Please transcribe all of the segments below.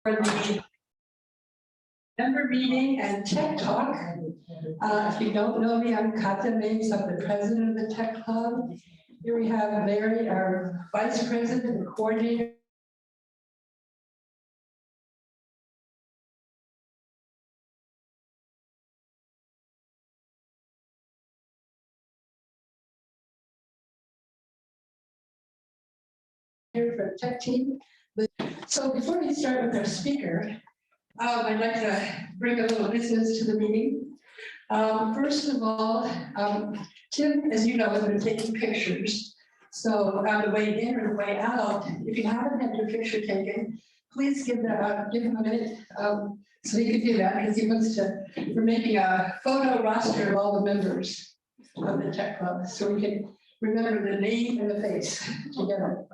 For the member meeting and tech talk. If you don't know me, I'm Katya Mapes. I'm the president of the Tech Club. Here we have Larry, our vice president and coordinator. Here for the tech team. So before we start with our speaker, I'd like to bring a little business to the meeting. First of all, Tim, as you know, has been taking pictures. So on the way in or the way out, if you haven't had your picture taken, please give him a minute so he can do that, because he wants to, we're making a photo roster of all the members of the Tech Club, so we can remember the name and the face together.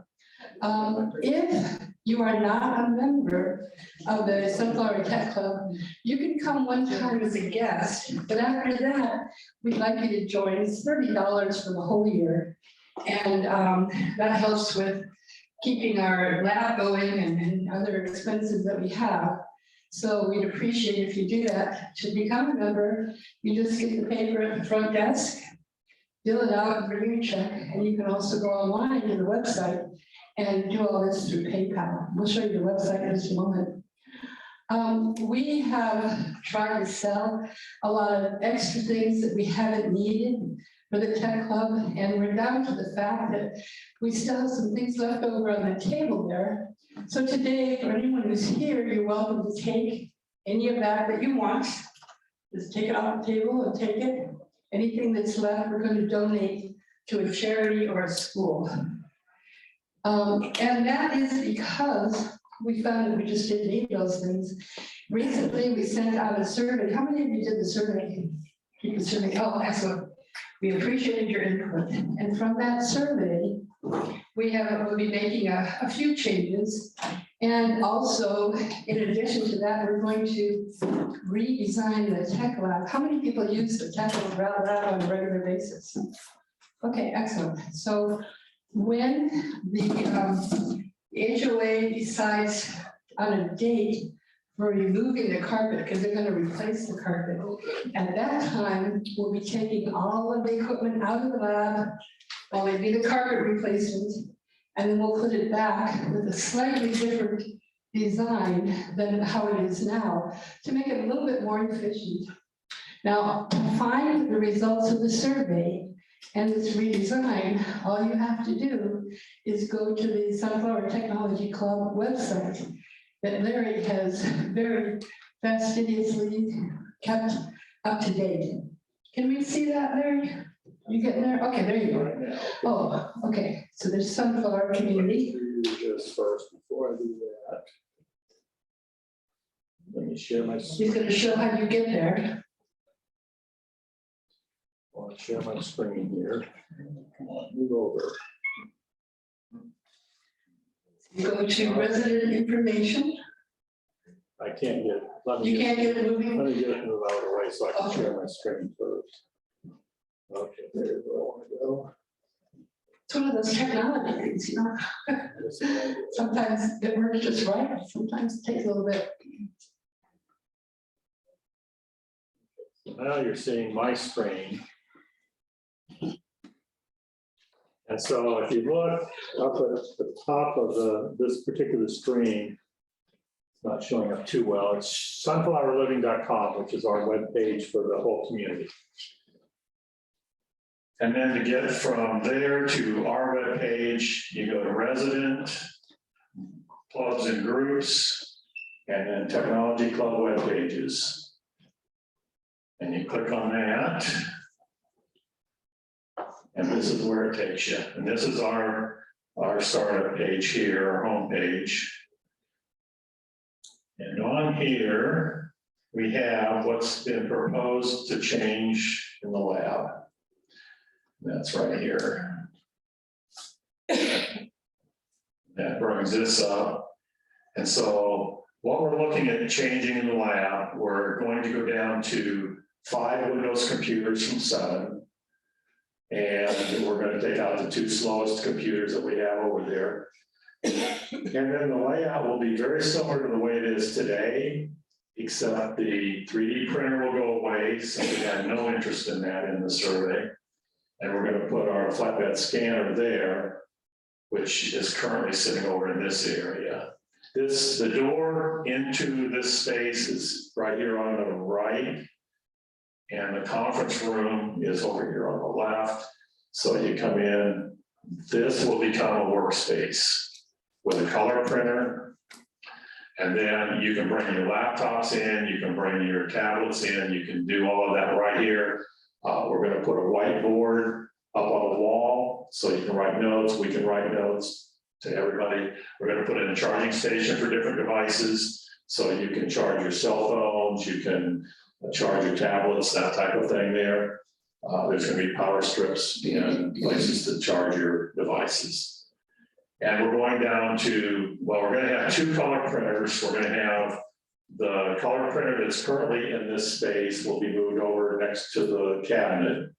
If you are not a member of the Sunflower Tech Club, you can come one time as a guest, but after that, we'd like you to join. It's $30 for the whole year. And that helps with keeping our lab going and other expenses that we have. So we'd appreciate if you do that. To become a member, you just get the paper at the front desk, fill it out, and bring your check, and you can also go online to the website and do all this through PayPal. We'll show you the website in just a moment. We have tried to sell a lot of extra things that we haven't needed for the Tech Club, and we're down to the fact that we still have some things left over on the table there. So today, for anyone who's here, you're welcome to take any of that you want. Just take it off the table and take it. Anything that's left, we're going to donate to a charity or a school. And that is because we found that we just didn't need those things. Recently, we sent out a survey. How many of you did the survey? Keep the survey. Oh, excellent. We appreciated your input. And from that survey, we'll be making a few changes. And also, in addition to that, we're going to redesign the Tech Lab. How many people use the Tech Lab on a regular basis? Okay, excellent. So when the HOA decides on a date for removing the carpet, because they're going to replace the carpet, at that time, we'll be taking all of the equipment out of the lab, while they do the carpet replacement, and then we'll put it back with a slightly different design than how it is now, to make it a little bit more efficient. Now, to find the results of the survey and this redesign, all you have to do is go to the Sunflower Technology Club website that Larry has very fastidiously kept up to date. Can we see that, Larry? You getting there? Okay, there you go. Oh, okay. So there's Sunflower Community. Just first, before I do that, let me share my. He's going to show how you get there. I want to share my screen here. Come on, move over. You go to resident information. I can't get. You can't get it moving? Let me get it moved out of the way so I can share my screen first. Okay, there's where I want to go. It's one of those technology things, you know. Sometimes it works just right. Sometimes it takes a little bit. Now you're seeing my screen. And so if you look up at the top of this particular screen, it's not showing up too well. It's sunflowerliving.com, which is our web page for the whole community. And then to get from there to our web page, you go to resident, clubs and groups, and then technology club web pages. And you click on that. And this is where it takes you. And this is our startup page here, our home page. And on here, we have what's been proposed to change in the lab. That's right here. That brings this up. And so what we're looking at changing in the lab, we're going to go down to 5 Windows computers from 7. And we're going to take out the 2 slowest computers that we have over there. And then the layout will be very similar to the way it is today, except the 3D printer will go away, so we had no interest in that in the survey. And we're gonna put our flatbed scanner there, which is currently sitting over in this area. The door into this space is right here on the right. And the conference room is over here on the left. So you come in, this will become a workspace with a color printer. And then you can bring your laptops in, you can bring your tablets in, you can do all of that right here. We're gonna put a whiteboard up on the wall, so you can write notes, we can write notes to everybody. We're gonna put in a charging station for different devices, so you can charge your cell phones, you can charge your tablets, that type of thing there. There's gonna be power strips and places to charge your devices. And we're going down to, well, we're gonna have 2 color printers. We're gonna have the color printer that's currently in this space will be moved over next to the cabinet.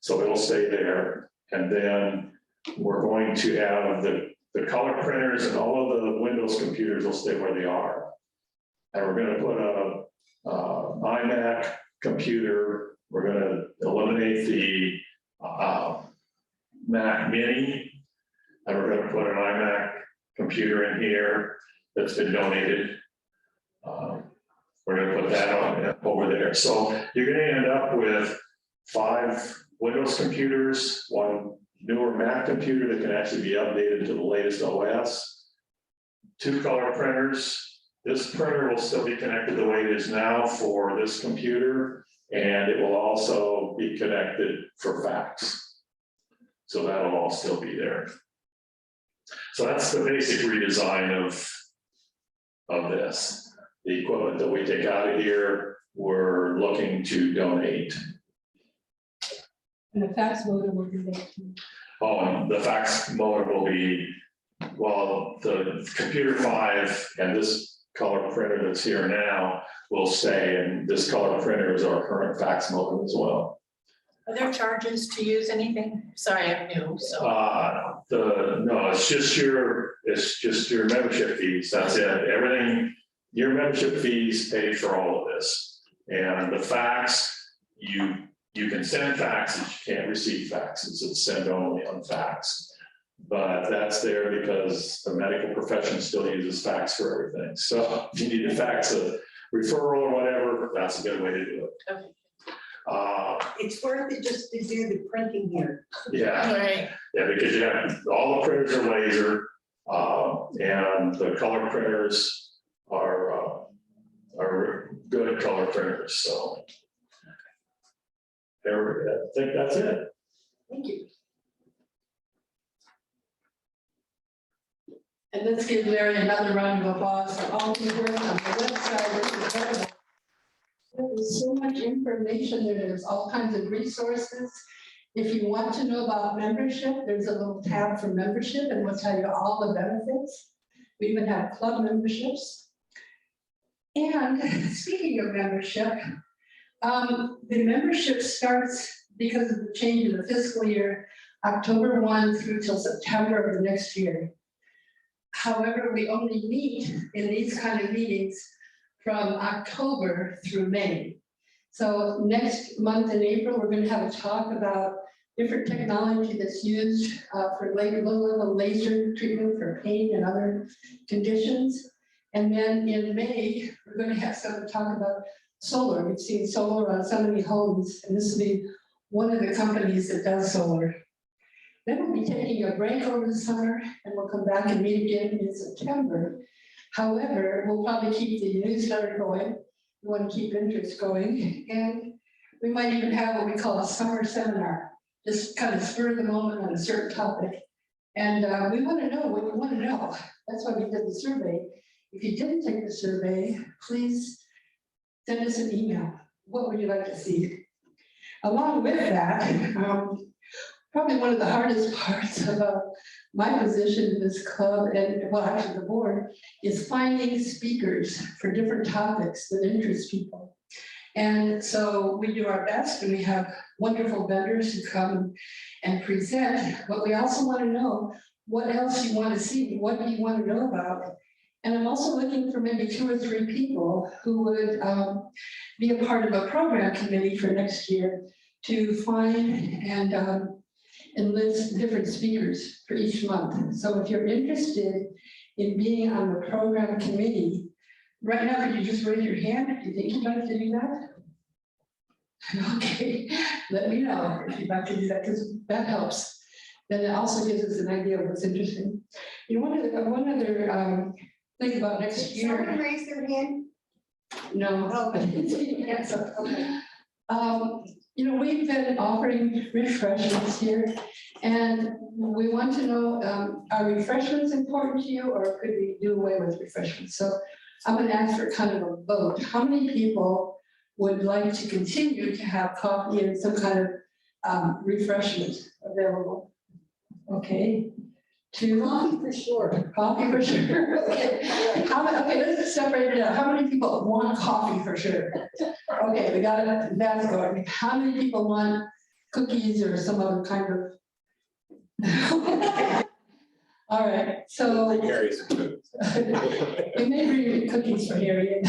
So it'll stay there. And then we're going to have the color printers and all of the Windows computers will stay where they are. And we're gonna put a iMac computer. We're gonna eliminate the Mac Mini. And we're gonna put an iMac computer in here that's been donated. We're gonna put that on over there. So you're gonna end up with 5 Windows computers, 1 newer Mac computer that can actually be updated to the latest OS, 2 color printers. This printer will still be connected the way it is now for this computer, and it will also be connected for fax. So that'll all still be there. So that's the basic redesign of this. The equipment that we take out of here, we're looking to donate. And the fax modem will be there too. Oh, and the fax modem will be, well, the computer 5 and this color printer that's here now will stay, and this color printer is our current fax modem as well. Are there charges to use anything? Sorry, I'm new, so. No, it's just your membership fees, that's it. Everything, your membership fees pay for all of this. And the fax, you can send faxes, you can't receive faxes, it's send only on fax. But that's there because the medical profession still uses fax for everything. So if you need to fax a referral or whatever, that's a good way to do it. Okay. It's worth it just to do the printing here. Yeah. Right. Yeah, because you have, all the printers are laser, and the color printers are good color printers, so. There, I think that's it. Thank you. And let's give Larry another round of applause for all the work on the website. It's incredible. There's so much information there. There's all kinds of resources. If you want to know about membership, there's a little tab for membership and we'll tell you all the benefits. We even have club memberships. And speaking of membership, the membership starts because of the change in the fiscal year, October 1 through till September of the next year. However, we only meet in these kind of meetings from October through May. So next month in April, we're going to have a talk about different technology that's used for laser treatment for pain and other conditions. And then in May, we're going to have some talk about solar. We've seen solar on so many homes, and this will be one of the companies that does solar. Then we'll be taking a break over the summer, and we'll come back and meet again in September. However, we'll probably keep the newsletter going. We want to keep interest going, and we might even have what we call a summer seminar, just kind of spur of the moment on a certain topic. And we want to know what you want to know. That's why we did the survey. If you didn't take the survey, please send us an email. What would you like to see? Along with that, probably one of the hardest parts about my position in this club, and well, actually the board, is finding speakers for different topics that interest people. And so we do our best, and we have wonderful vendors who come and present, but we also want to know what else you want to see, what do you want to know about. And I'm also looking for maybe 2 or 3 people who would be a part of a program committee for next year to find and enlist different speakers for each month. So if you're interested in being on the program committee, right now, could you just raise your hand if you think you'd like to do that? Okay, let me know if you'd like to do that, because that helps. Then it also gives us an idea of what's interesting. You know, one other thing about next year. Someone raise their hand? No. Oh, yes, okay. You know, we've been offering refreshments here, and we want to know, are refreshments important to you, or could we do away with refreshments? So I'm going to ask for kind of a vote. How many people would like to continue to have coffee and some kind of refreshment available? Okay, 2. Coffee for sure. Coffee for sure. Okay. Okay, let's separate it out. How many people want coffee for sure? Okay, we got it. That's going. How many people want cookies or some other kind of? All right, so. We may bring cookies for Harriet.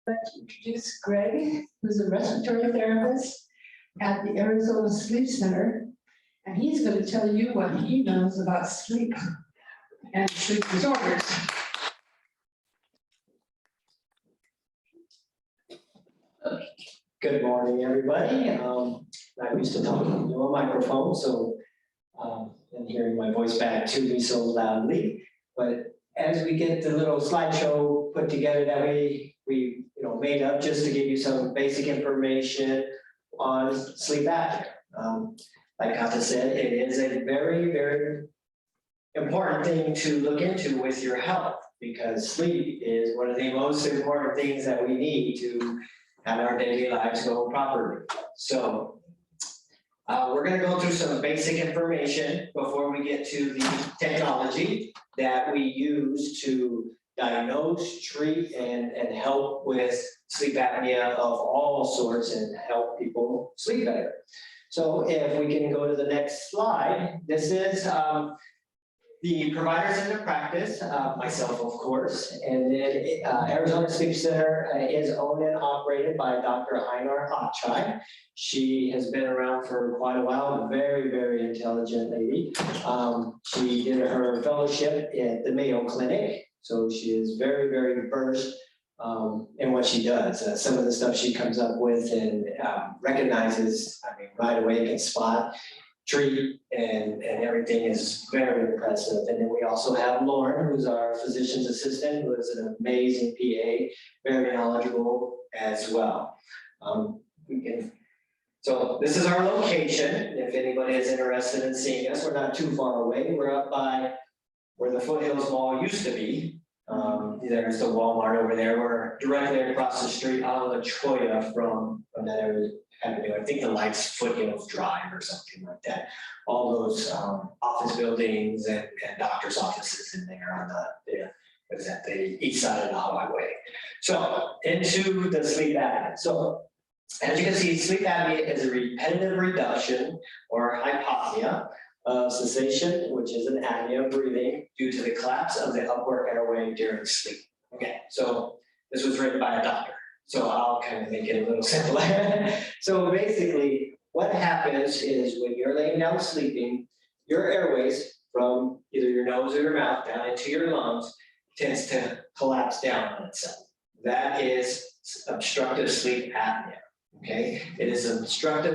I'd like to introduce Greg, who's a respiratory therapist at the Arizona Sleep Center. And he's going to tell you what he knows about sleep and sleep disorders. Good morning, everybody. I'm used to talking into a microphone, so and hearing my voice back to me so loudly. But as we get the little slideshow put together that we made up just to give you some basic information on sleep apnea. Like Kata said, it is a very, very important thing to look into with your health, because sleep is one of the most important things that we need to have our daily lives go properly. So we're going to go through some basic information before we get to the technology that we use to diagnose, treat, and help with sleep apnea of all sorts and help people sleep better. So if we can go to the next slide, this is the providers in the practice, myself, of course, and then Arizona Sleep Center is owned and operated by Dr. Einar Akchai. She has been around for quite a while, a very, very intelligent lady. She did her fellowship at the Mayo Clinic, so she is very, very versed in what she does. Some of the stuff she comes up with and recognizes, I mean, right away can spot, treat, and everything is very impressive. And then we also have Lauren, who's our physician's assistant, who is an amazing PA, very knowledgeable as well. So this is our location. If anybody is interested in seeing us, we're not too far away. We're up by where the Foothills Mall used to be. There's the Walmart over there. We're directly across the street on La Cholla from that area. I think the Lights Foothills Drive or something like that. All those office buildings and doctor's offices in there on the east side of the highway. So into the sleep apnea. So as you can see, sleep apnea is a repetitive reduction or hypopnea of cessation, which is an apnea of breathing due to the collapse of the upper airway during sleep. Okay, so this was written by a doctor. So I'll kind of make it a little simpler. So basically, what happens is when you're laying down sleeping, your airways from either your nose or your mouth down into your lungs tends to collapse down on itself. That is obstructive sleep apnea. Okay, it is an obstruction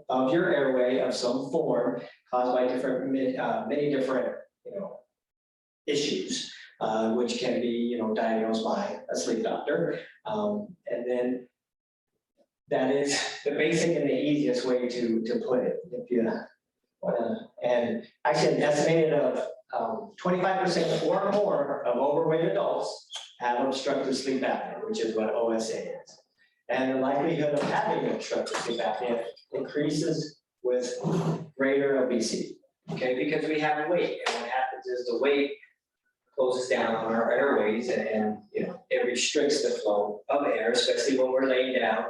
of your airway of some form caused by many different, issues, which can be, diagnosed by a sleep doctor. And then that is the basic and the easiest way to put it. If you wanna, and actually an estimated of 25% or more of overweight adults have obstructive sleep apnea, which is what OSA is. And the likelihood of having obstructive sleep apnea increases with greater obesity, okay? Because we have weight, and what happens is the weight closes down on our airways and it restricts the flow of air, especially when we're laying down,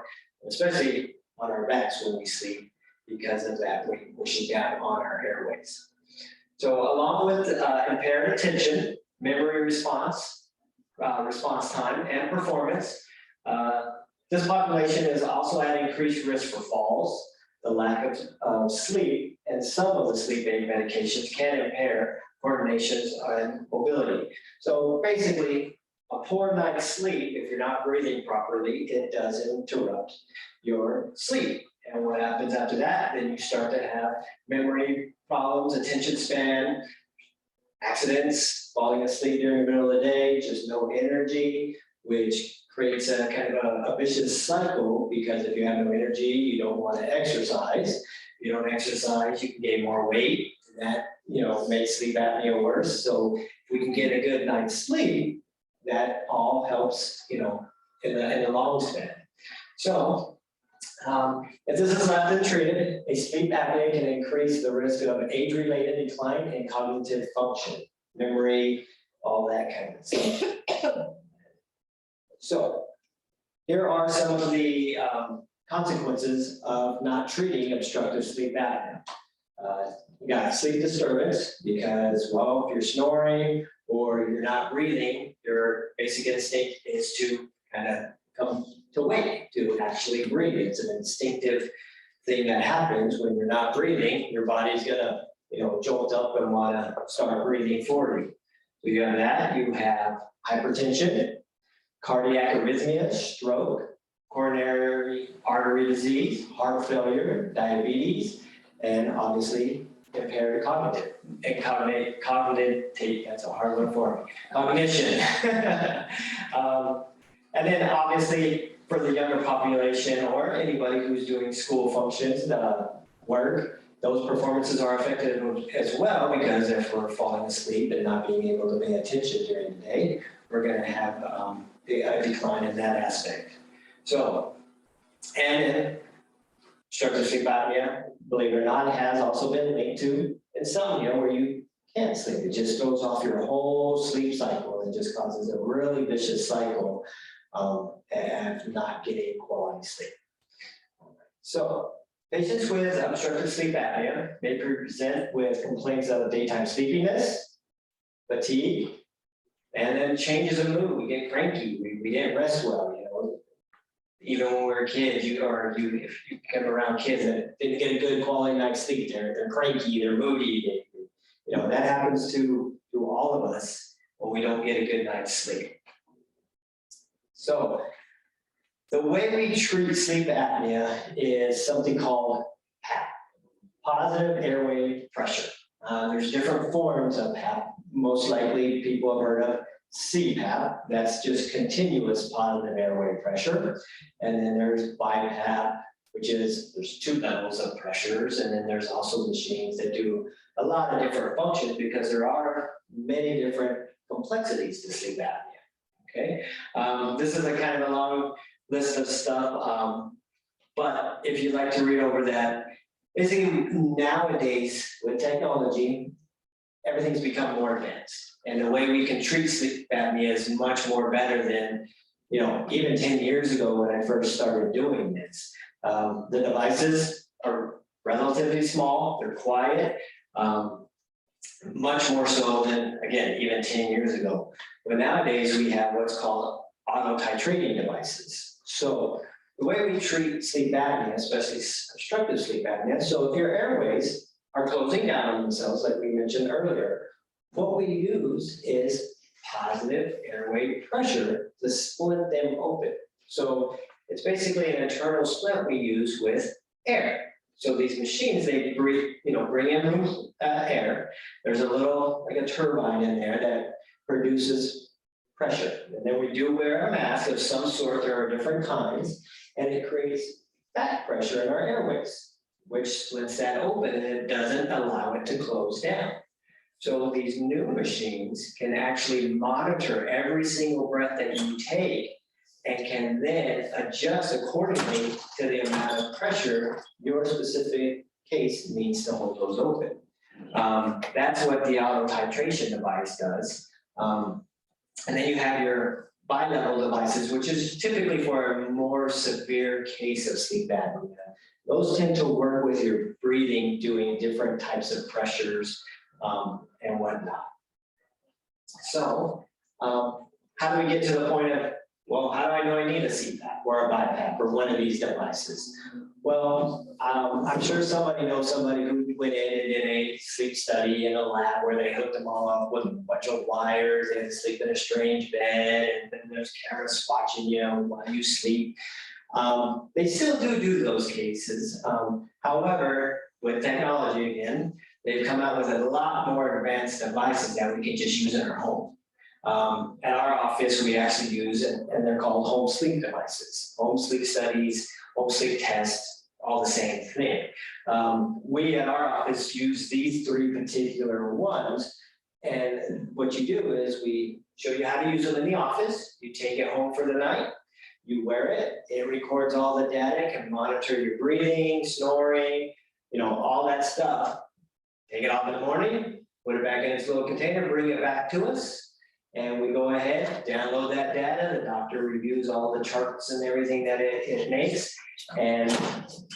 especially on our backs when we sleep, because of that weight pushing down on our airways. So along with impaired attention, memory response, response time, and performance, this population is also at increased risk for falls. The lack of sleep and some of the sleep aid medications can impair coordination and mobility. So basically, a poor night's sleep, if you're not breathing properly, it does interrupt your sleep. And what happens after that, then you start to have memory problems, attention span, accidents, falling asleep during the middle of the day, just no energy, which creates a kind of a vicious cycle, because if you have no energy, you don't want to exercise. If you don't exercise, you can gain more weight. And that, makes sleep apnea worse. So if we can get a good night's sleep, that all helps, in the long span. So if this is left untreated, a sleep apnea can increase the risk of age-related decline in cognitive function, memory, all that kind of stuff. So here are some of the consequences of not treating obstructive sleep apnea. You got sleep disturbance because, well, if you're snoring or you're not breathing, your basic instinct is to kind of come to wake, to actually breathe. It's an instinctive thing that happens when you're not breathing. Your body's gonna, jolt up and wanna start breathing for you. So you have that, you have hypertension, cardiac arrhythmia, stroke, coronary artery disease, heart failure, diabetes, and obviously impaired cognitive. And cognitive, that's a hard one for me. Cognition. And then obviously for the younger population or anybody who's doing school functions, work, those performances are affected as well, because if we're falling asleep and not being able to pay attention during the day, we're going to have a decline in that aspect. So, and then obstructive sleep apnea, believe it or not, has also been linked to insomnia, where you can't sleep. It just throws off your whole sleep cycle and just causes a really vicious cycle and not getting quality sleep. So patients with obstructive sleep apnea may present with complaints of daytime sleepiness, fatigue, and then changes in mood. We get cranky, we didn't rest well, Even when we were kids, if you come around kids that didn't get a good quality night's sleep, they're cranky, they're moody. That happens to all of us when we don't get a good night's sleep. So the way we treat sleep apnea is something called PAP, positive airway pressure. There's different forms of PAP. Most likely people have heard of CPAP, that's just continuous positive airway pressure. And then there's BiPAP, which is, there's 2 levels of pressures. And then there's also machines that do a lot of different functions, because there are many different complexities to sleep apnea, okay? This is a kind of a long list of stuff, but if you'd like to read over that, basically nowadays with technology, everything's become more advanced. And the way we can treat sleep apnea is much more better than, even 10 years ago when I first started doing this. The devices are relatively small, they're quiet, much more so than, again, even 10 years ago. But nowadays we have what's called auto-titrating devices. So the way we treat sleep apnea, especially obstructive sleep apnea, so if your airways are closing down on themselves, like we mentioned earlier, what we use is positive airway pressure to split them open. So it's basically an internal split we use with air. So these machines, they breathe, bring in room air. There's a little, like a turbine in there that produces pressure. And then we do wear a mask of some sort, there are different kinds, and it creates back pressure in our airways, which splits that open and it doesn't allow it to close down. So these new machines can actually monitor every single breath that you take and can then adjust accordingly to the amount of pressure your specific case needs to hold those open. That's what the auto titration device does. And then you have your bi-level devices, which is typically for a more severe case of sleep apnea. Those tend to work with your breathing, doing different types of pressures and whatnot. So how do we get to the point of, well, how do I know I need a CPAP or a BiPAP or one of these devices? Well, I'm sure somebody knows somebody who went in and did a sleep study in a lab where they hooked them all up with a bunch of wires and sleep in a strange bed, and then there's cameras watching you while you sleep. They still do those cases. However, with technology again, they've come out with a lot more advanced devices that we can just use in our home. At our office, we actually use, and they're called home sleep devices, home sleep studies, home sleep tests, all the same thing. We at our office use these three particular ones. And what you do is we show you how to use them in the office. You take it home for the night, you wear it, it records all the data, can monitor your breathing, snoring, all that stuff. Take it off in the morning, put it back in its little container, bring it back to us. And we go ahead, download that data. The doctor reviews all the charts and everything that it makes. And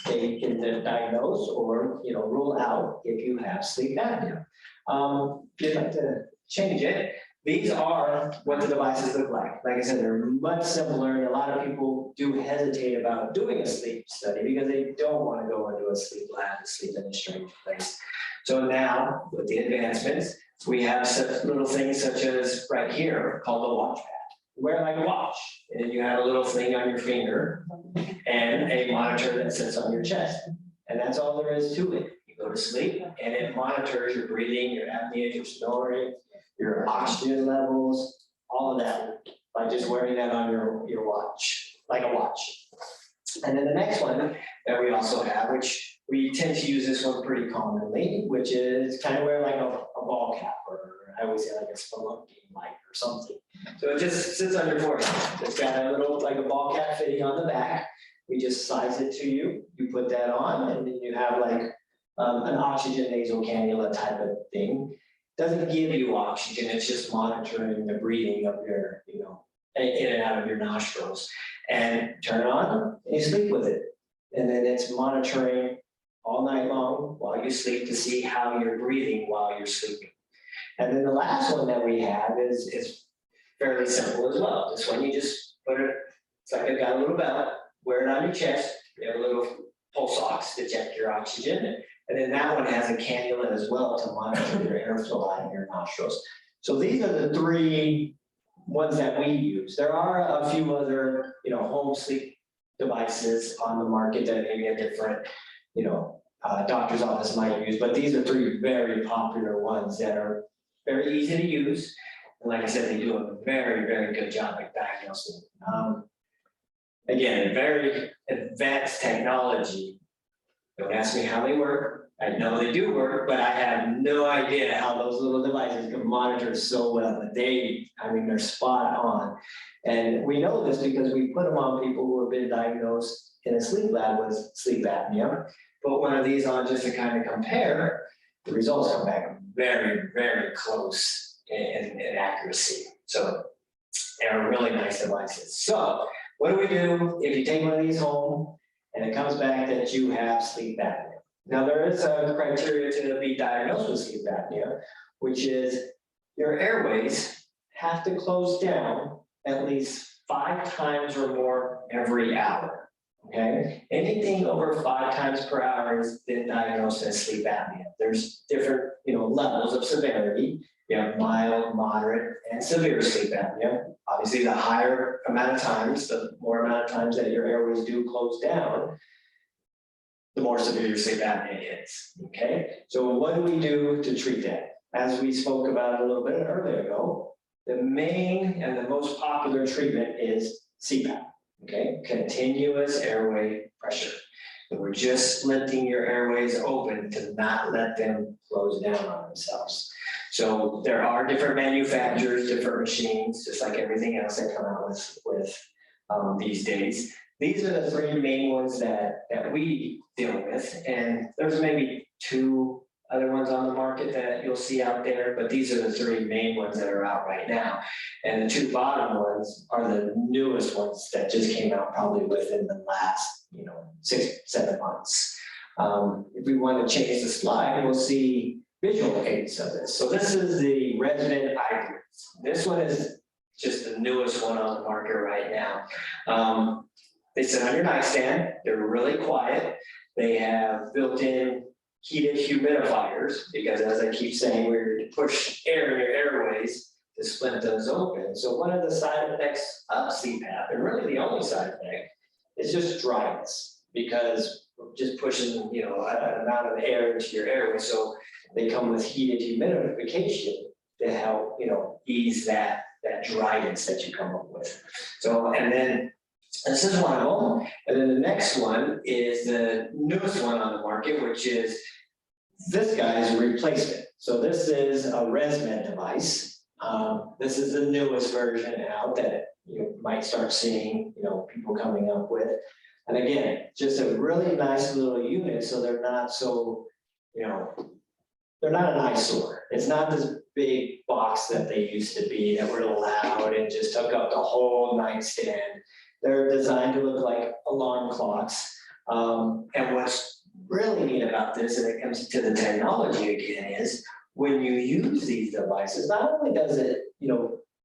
they can then diagnose or rule out if you have sleep apnea. If you'd like to change it, these are what the devices look like. Like I said, they're much simpler, and a lot of people do hesitate about doing a sleep study because they don't want to go into a sleep lab and sleep in a strange place. So now, with the advancements, we have such little things such as right here called the watch pad. Wear like a watch, and you have a little thing on your finger and a monitor that sits on your chest. And that's all there is to it. You go to sleep and it monitors your breathing, your apnea, your snoring, your oxygen levels, all of that by just wearing that on your watch, like a watch. And then the next one that we also have, which we tend to use this one pretty commonly, which is kind of wear like a ball cap, or I always say like a spelunking light or something. So it just sits on your forehead. It's got a little, like a ball cap fitting on the back. We just size it to you. You put that on, and then you have like an oxygen nasal cannula type of thing. Doesn't give you oxygen, it's just monitoring the breathing of your, in and out of your nostrils. And turn it on, and you sleep with it. And then it's monitoring all night long while you sleep to see how you're breathing while you're sleeping. And then the last one that we have is fairly simple as well. This one you just put it, it's like I've got a little belt, wear it on your chest, you have a little pulse ox to check your oxygen. And then that one has a cannula as well to monitor your airflow in your nostrils. So these are the three ones that we use. There are a few other, home sleep devices on the market that maybe a different, doctor's office might use, but these are three very popular ones that are very easy to use. And like I said, they do a very, very good job at diagnosing. Again, very advanced technology. Don't ask me how they work. I know they do work, but I have no idea how those little devices can monitor so well. But they're spot on. And we know this because we put them on people who have been diagnosed in a sleep lab with sleep apnea. Put one of these on just to kind of compare. The results come back very, very close in accuracy. So they're really nice devices. So what do we do if you take one of these home and it comes back that you have sleep apnea? Now, there is a criteria to be diagnosed with sleep apnea, which is your airways have to close down at least 5 times or more every hour. Okay, anything over 5 times per hour has been diagnosed as sleep apnea. There's different, levels of severity. You have mild, moderate, and severe sleep apnea. Obviously, the higher amount of times, the more amount of times that your airways do close down, the more severe your sleep apnea is, okay? So what do we do to treat that? As we spoke about a little bit earlier ago, the main and the most popular treatment is CPAP, okay? Continuous airway pressure. And we're just lifting your airways open to not let them close down on themselves. So there are different manufacturers, different machines, just like everything else that come out with these days. These are the 3 main ones that we deal with, and there's maybe 2 other ones on the market that you'll see out there, but these are the 3 main ones that are out right now. And the 2 bottom ones are the newest ones that just came out probably within the last, 6-7 months. If we want to change the slide, we'll see visual aids of this. So this is the Resident iGrids. This one is just the newest one on the market right now. They sit on your nightstand. They're really quiet. They have built-in heated humidifiers because, as I keep saying, we're to push air in your airways to split those open. So one of the side effects of CPAP, and really the only side effect, is just dryness because we're just pushing, an amount of air into your airway. So they come with heated humidification to help, ease that dryness that you come up with. So, and then this is one of them. And then the next one is the newest one on the market, which is this guy's replacement. So this is a ResMed device. This is the newest version out that you might start seeing, people coming up with. And again, just a really nice little unit, so they're not so, they're not an eyesore. It's not this big box that they used to be that were loud and just took up the whole nightstand. They're designed to look like alarm clocks. And what's really neat about this, and it comes to the technology again, is when you use these devices, not only does it,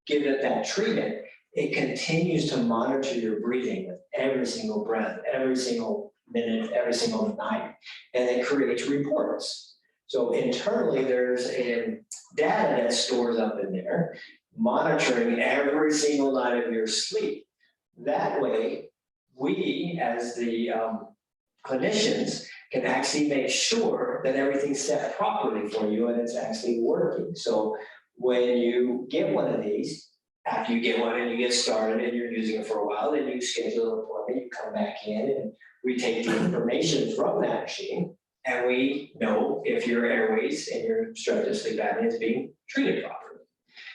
give it that treatment, it continues to monitor your breathing with every single breath, every single minute, every single night, and it creates reports. So internally, there's a data that stores up in there, monitoring every single night of your sleep. That way, we, as the clinicians, can actually make sure that everything's set properly for you and it's actually working. So when you get one of these, after you get one and you get started and you're using it for a while, then you schedule an appointment, you come back in and we take the information from that machine and we know if your airways and your obstructive sleep apnea is being treated properly.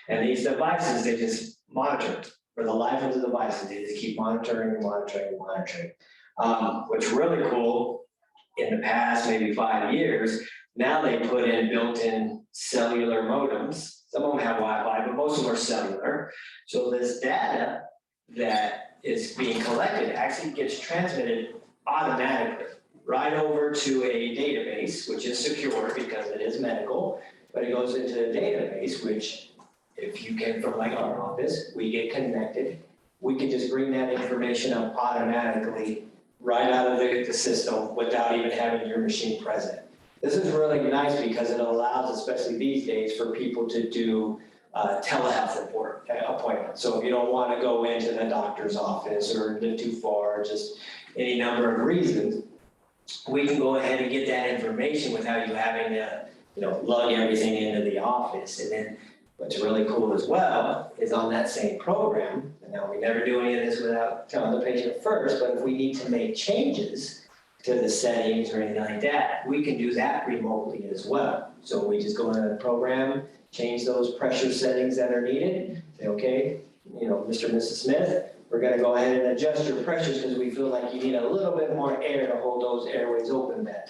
And these devices, they just monitor for the life of the devices. They just keep monitoring and monitoring and monitoring. What's really cool, in the past maybe 5 years, now they put in built-in cellular modems. Some of them have Wi-Fi, but most of them are cellular. So this data that is being collected actually gets transmitted automatically right over to a database, which is secure because it is medical, but it goes into a database, which if you came from like our office, we get connected. We can just bring that information up automatically right out of the system without even having your machine present. This is really nice because it allows, especially these days, for people to do telehealth appointments. So if you don't want to go into the doctor's office or live too far, just any number of reasons, we can go ahead and get that information without you having to, lug everything into the office. And then what's really cool as well is on that same program, and now we never do any of this without telling the patient first, but if we need to make changes to the settings or anything like that, we can do that remotely as well. So we just go into the program, change those pressure settings that are needed, say, okay, Mr. and Mrs. Smith, we're gonna go ahead and adjust your pressures because we feel like you need a little bit more air to hold those airways open better.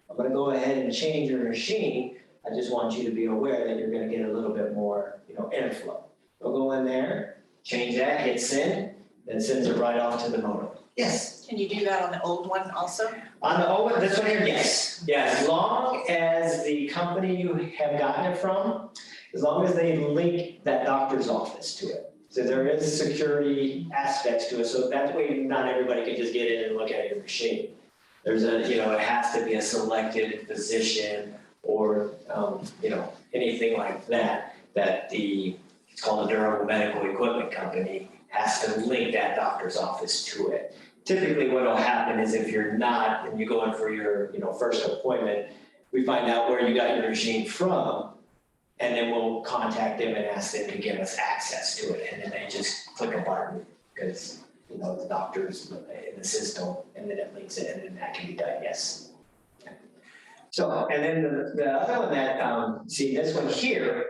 I'm gonna go ahead and change your machine. I just want you to be aware that you're gonna get a little bit more, airflow. We'll go in there, change that, hit send, then sends it right off to the modem. Yes. Can you do that on the old one also? On the old one, this one here, yes. Yeah, as long as the company you have gotten it from, as long as they link that doctor's office to it. So there is security aspects to it, so that way not everybody can just get in and look at your machine. There's it has to be a selected physician or, anything like that, it's called a durable medical equipment company, has to link that doctor's office to it. Typically what will happen is if you're not, and you go in for your, first appointment, we find out where you got your machine from, and then we'll contact them and ask them to give us access to it, and then they just click a button, because, the doctor's in the system, and then it links it, and then that can be done, yes. So, and then the other one that, see, this one here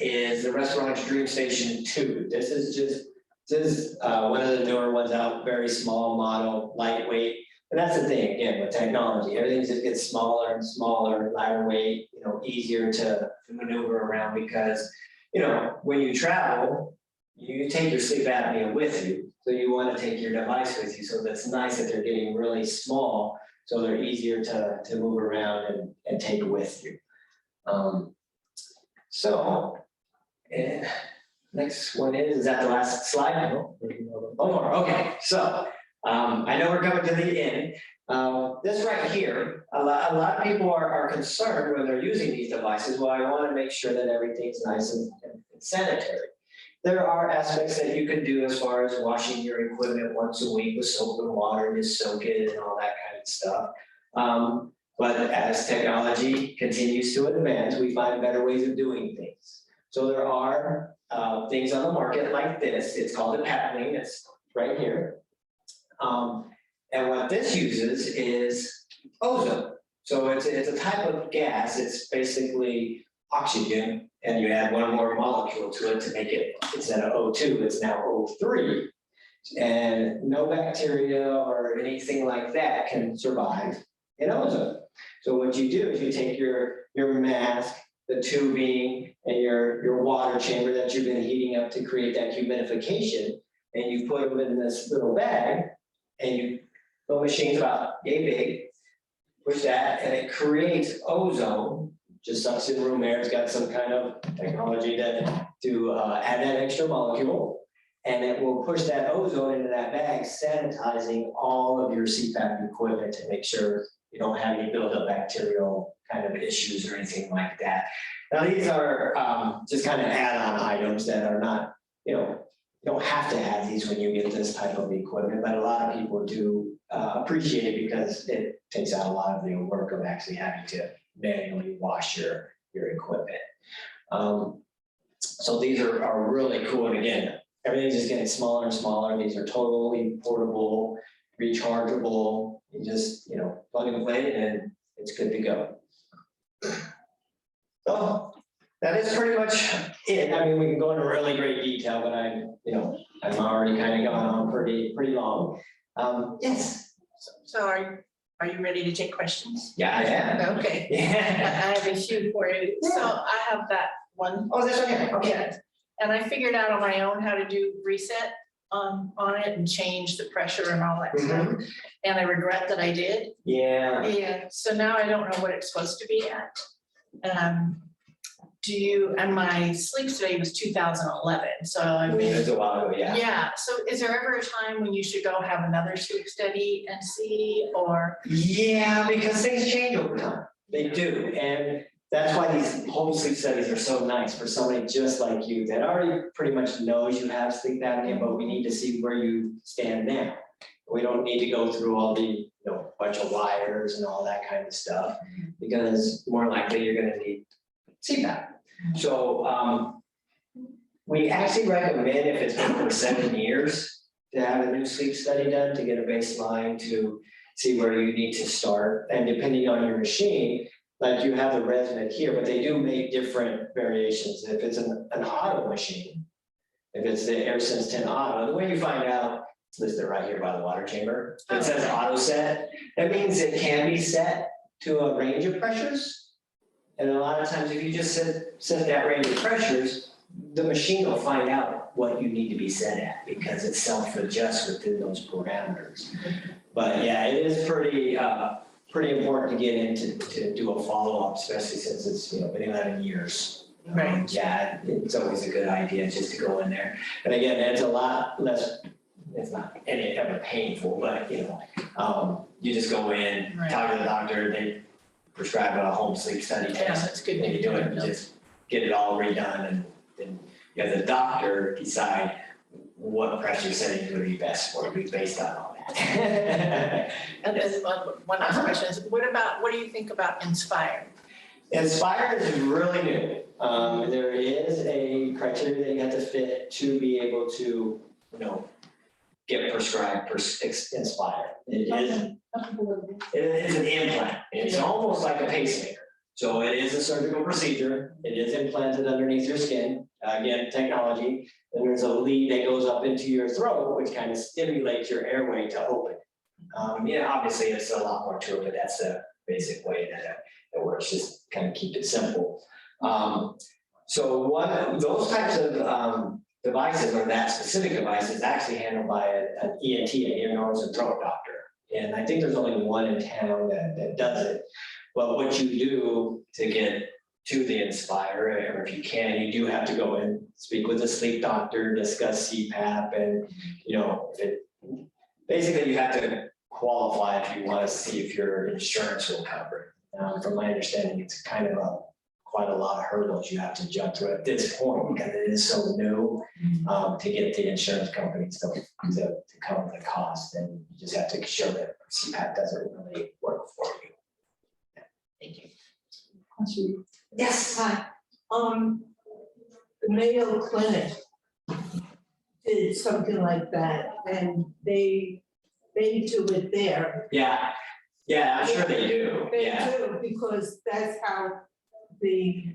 is the Restaurant's DreamStation 2. This is one of the newer ones out, very small model, lightweight. And that's the thing, again, with technology, everything just gets smaller and smaller, lighter weight, easier to maneuver around because, when you travel, you take your sleep apnea with you. So you want to take your device with you. So that's nice that they're getting really small. So they're easier to move around and take with you. Next one is that the last slide? No, one more, okay, so, I know we're coming to the end. This right here, a lot of people are concerned when they're using these devices, well, I want to make sure that everything's nice and sanitary. There are aspects that you can do as far as washing your equipment once a week with soap and water, just soak it and all that kind of stuff. But as technology continues to advance, we find better ways of doing things. So there are things on the market like this. It's called a Patling. It's right here. And what this uses is ozone. So it's a type of gas. It's basically oxygen, and you add one more molecule to it to make it, instead of O2, it's now O3. And no bacteria or anything like that can survive in ozone. So what you do is you take your mask, the tubing, and your water chamber that you've been heating up to create that humidification, and you put them in this little bag, and the machine's about yay big, push that, and it creates ozone, just sucks in room air. It's got some kind of technology to add that extra molecule, and it will push that ozone into that bag, sanitizing all of your CPAP equipment to make sure you don't have any buildup bacterial kind of issues or anything like that. Now, these are just kind of add-on items that are not, you don't have to have these when you get this type of equipment, but a lot of people do appreciate it because it takes out a lot of the work of actually having to manually wash your equipment. So these are really cool. And again, everything's just getting smaller and smaller. These are totally portable, rechargeable. You just, plug and play and it's good to go. So that is pretty much it. I mean, we can go into really great detail, but I'm already kind of gone on pretty long. Yes. So are you ready to take questions? Yeah, I am. Okay. Yeah. I have a few for you. So I have that one. Oh, this one here. Okay. Yeah. And I figured out on my own how to do reset on it and change the pressure and all that stuff. And I regret that I did. Yeah. Yeah. So now I don't know what it's supposed to be at. And my sleep study was 2011. So I mean, It was a while ago, yeah. yeah. So is there ever a time when you should go have another sleep study and see, or? Yeah, because things change over time. They do. And that's why these home sleep studies are so nice for somebody just like you that already pretty much knows you have sleep apnea, but we need to see where you stand now. We don't need to go through all the, bunch of wires and all that kind of stuff, because more likely you're gonna need CPAP. So we actually recommend, if it's been over 7 years, to have a new sleep study done to get a baseline to see where you need to start. And depending on your machine, like you have the ResMed here, but they do make different variations. If it's an auto machine, if it's the AirSense 10 Auto, the way you find out, it's listed right here by the water chamber. It says auto set. That means it can be set to a range of pressures. And a lot of times if you just set that range of pressures, the machine will find out what you need to be set at because it self-adjusts within those parameters. But yeah, it is pretty important to get into to do a follow-up, especially since it's been 11 years. Right. Yeah, it's always a good idea just to go in there. And again, it's a lot less, it's not any ever painful, but you just go in, Right. talk to the doctor, they prescribe a home sleep study Yeah, test. that's good. And you do it, you just get it all redone and then you have the doctor decide what pressure setting would be best for you based on all that. And then one last question is, what do you think about Inspire? Inspire is really new. There is a criteria that you have to fit to be able to, get prescribed Inspire. It is an implant. It's almost like a pacemaker. So it is a surgical procedure. It is implanted underneath your skin. Again, technology. And there's a lead that goes up into your throat, which kind of stimulates your airway to open. Obviously it's a lot more to it, but that's the basic way that it works. Just kind of keep it simple. So those types of devices, or that specific device, is actually handled by an ENT, an ear, nose, and throat doctor. And I think there's only one in town that does it. But what you do to get to the Inspire, or if you can, you do have to go and speak with a sleep doctor, discuss CPAP, and basically you have to qualify if you want to see if your insurance will cover it. From my understanding, it's kind of quite a lot of hurdles you have to jump through at this point because it is so new to get the insurance companies to cover the cost, and you just have to show that CPAP doesn't really work for you. Thank you. Question. Yes. Hi, the Mayo Clinic did something like that, and they do it there. Yeah, I'm sure they do. They Yeah. do, because that's how the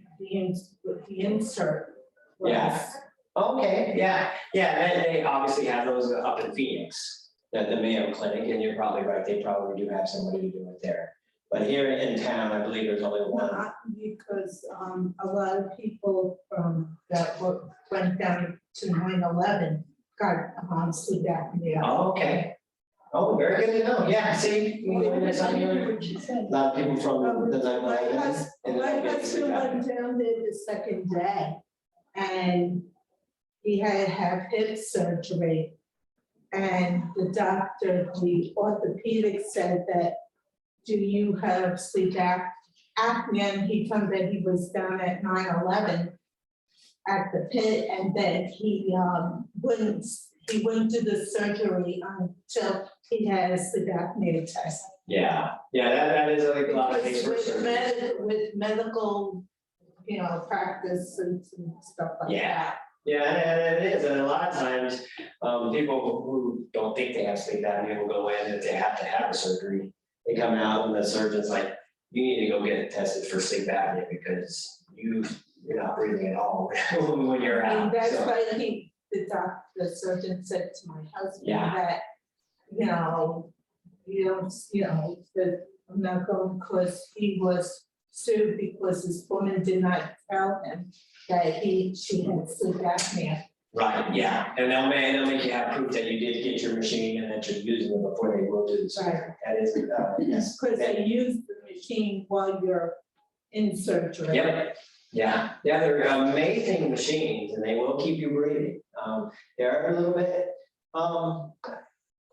insert was. Yeah. Okay, yeah, they obviously have those up in Phoenix, at the Mayo Clinic, and you're probably right, they probably do have somebody to do it there. But here in town, I believe there's only one. Not because a lot of people that went down to 9/11 got sleep apnea. Oh, okay. Oh, very good to know. Yeah, see, we learned something here. A lot of people from the 9/11. My husband went down there the second day, and he had to have hip surgery. And the doctor, the orthopedic, said that, do you have sleep apnea? And he told me that he was down at 9/11 at the pit, and then he wouldn't do the surgery until he had a sleep apnea test. Yeah, that is like a lot of things for With surgery. with medical, practice and stuff like Yeah. that. Yeah, and it is, and a lot of times, people who don't think they have sleep apnea will go in if they have to have a surgery. They come out and the surgeon's like, you need to go get tested for sleep apnea because you're not breathing at all when you're And out. that's So, why the surgeon said to my husband Yeah. that, you don't, that I'm not going, because he was sued because his woman did not tell him that she had sleep apnea. right, yeah, and they'll make you have proof that you did get your machine and that you're using it before they will do the surgery. That is, yes. Because they use the machine while you're in surgery. Yep, yeah, they're amazing machines and they will keep you breathing. They're a little bit,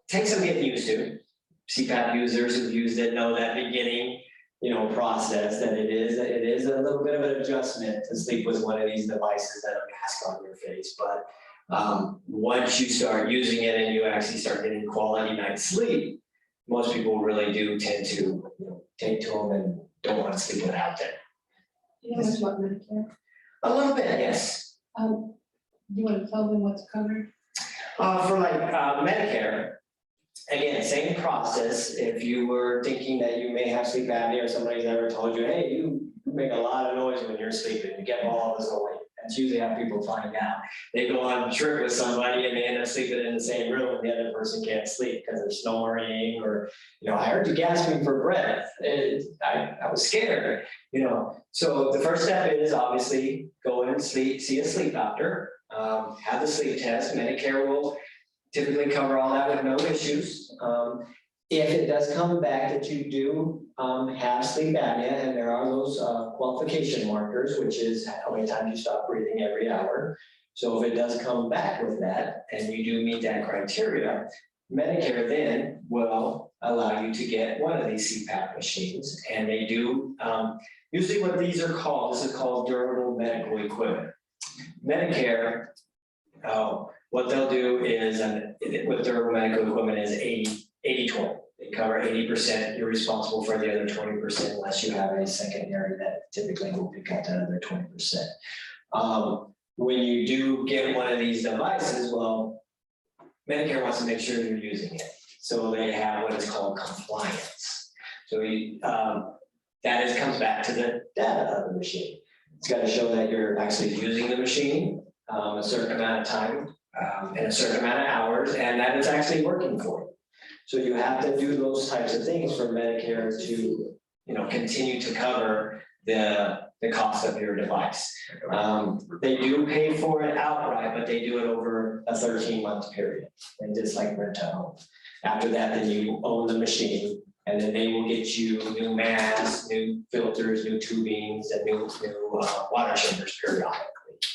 takes some getting used to. CPAP users who've used it know that beginning, process that it is a little bit of an adjustment to sleep with one of these devices that a mask on your face. But once you start using it and you actually start getting quality night's sleep, most people really do tend to take to them and don't want to sleep without them. You know much about Medicare? A little bit, yes. Do you want to tell them what's covered? For Medicare, again, same process. If you were thinking that you may have sleep apnea or somebody's ever told you, hey, you make a lot of noise when you're sleeping, you get all this away. That's usually how people find out. They go on a trip with somebody and they end up sleeping in the same room and the other person can't sleep because they're snoring or, I heard you gasping for breath. I was scared, So the first step is obviously go in and see a sleep doctor, have the sleep test. Medicare will typically cover all that with no issues. if it does come back that you do have sleep apnea, and there are those qualification markers, which is how many times you stop breathing every hour. So if it does come back with that, and you do meet that criteria, Medicare then will allow you to get one of these CPAP machines, and they do, usually what these are called, this is called durable medical equipment. Medicare, what they'll do is, with durable medical equipment is 80-20. They cover 80%, you're responsible for the other 20% unless you have a secondary that typically will pick up that other 20%. When you do get one of these devices, well, Medicare wants to make sure you're using it. So they have what is called compliance. So that comes back to the data of the machine. It's got to show that you're actually using the machine a certain amount of time and a certain amount of hours, and that it's actually working for you. So you have to do those types of things for Medicare to, continue to cover the cost of your device. They do pay for it outright, but they do it over a 13-month period, and just like rent a home. After that, then you own the machine, and then they will get you new masks, new filters, new tubings, and new water chambers periodically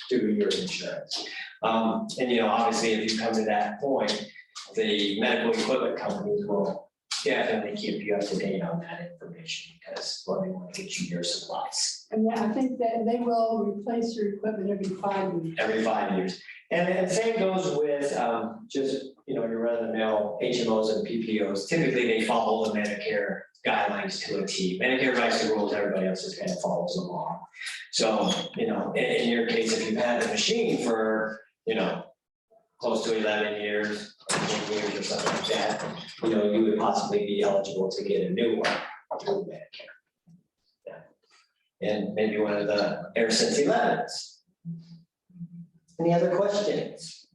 through your insurance. And obviously, if you come to that point, the medical equipment companies will definitely keep you up to date on that information, because they want to get you your supplies And I think that they will replace your equipment every 5 years. every 5 years. And the same goes with just your run-of-the-mill HMOs and PPOs. Typically, they follow the Medicare guidelines to a T. Medicare writes the rules, everybody else just kind of follows along. So, in your case, if you've had the machine for, close to 11 years, or 10 years or something like that, you would possibly be eligible to get a new one through Medicare. Yeah. And maybe one of the AirSense 11s. Any other questions?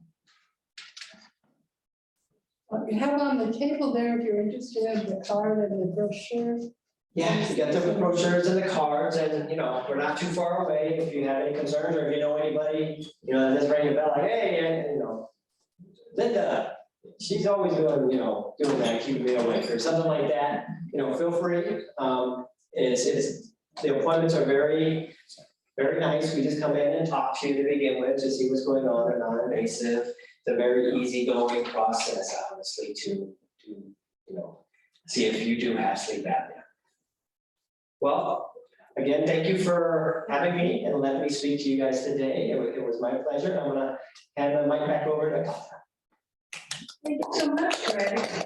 You have on the table there, if you're interested, the card and the brochure. Yeah, you got the brochures and the cards, and we're not too far away. If you have any concerns, or if you know anybody, just ring a bell like, hey, and Linda, she's always doing that, keeping me awake or something like that. Feel free. It's the appointments are very, very nice. We just come in and talk to you to begin with to see what's going on. They're non-invasive. It's a very easygoing process, honestly, to see if you do have sleep apnea. Well, again, thank you for having me and letting me speak to you guys today. It was my pleasure. I'm gonna hand the mic back over to Katha. Thank you so much, Greg.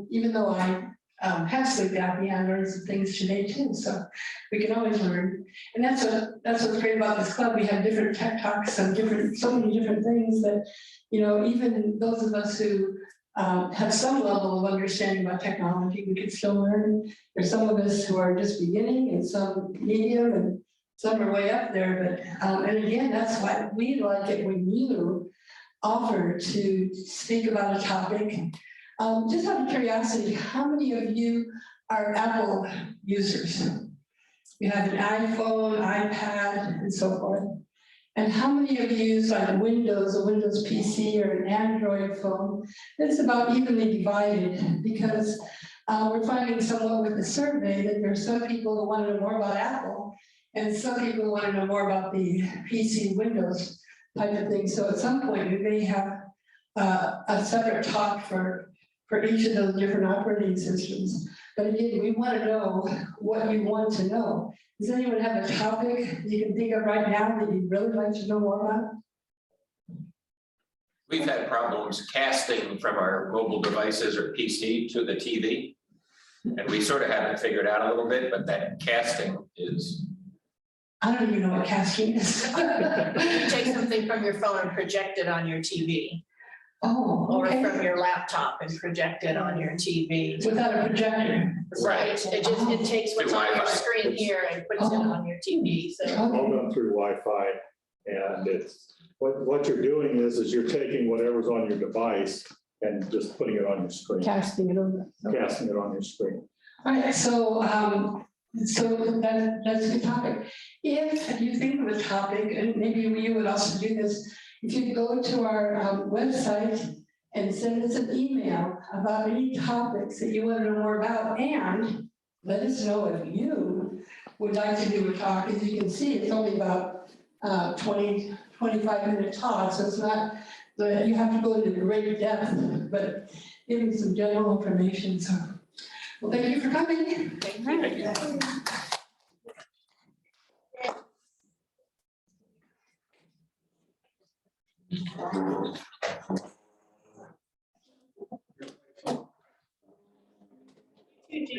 Even though I have sleep apnea, I learned some things today too, so we can always learn. And that's what's great about this club. We have different tech talks on so many different things that, even those of us who have some level of understanding about technology, we can still learn. There's some of us who are just beginning, and some medium, and some are way up there. But and again, that's why we like it when you offer to speak about a topic. Just out of curiosity, how many of you are Apple users? You have an iPhone, iPad, and so forth. And how many of you use like Windows, a Windows PC, or an Android phone? It's about evenly divided, because we're finding somewhat with the survey that there are some people who want to know more about Apple, and some people who want to know more about the PC Windows type of thing. So at some point, we may have a separate talk for each of those different operating systems. But again, we want to know what you want to know. Does anyone have a topic you can think of right now that you'd really like to know more about? We've had problems casting from our mobile devices or PC to the TV. And we sort of have it figured out a little bit, but that casting is. I don't even know what casting is. You take something from your phone and project it on your TV, Oh, or okay. from your laptop and project it on your TV. Without a projector. Right, it takes what's on your Wi-Fi. screen here and puts it on your TV, so. All Okay. done through Wi-Fi, and it's, what you're doing is you're taking whatever's on your device and just putting it on your screen, Casting it over. casting it on your screen. All right, so that's a good topic. If you think of a topic, and maybe you would also do this, if you go to our website and send us an email about any topics that you want to know more about, and let us know if you would like to do a talk. As you can see, it's only about 20, 25-minute talk, so it's not, you have to go into great depth, but giving some general information, so. Well, thank you for coming. Thank you.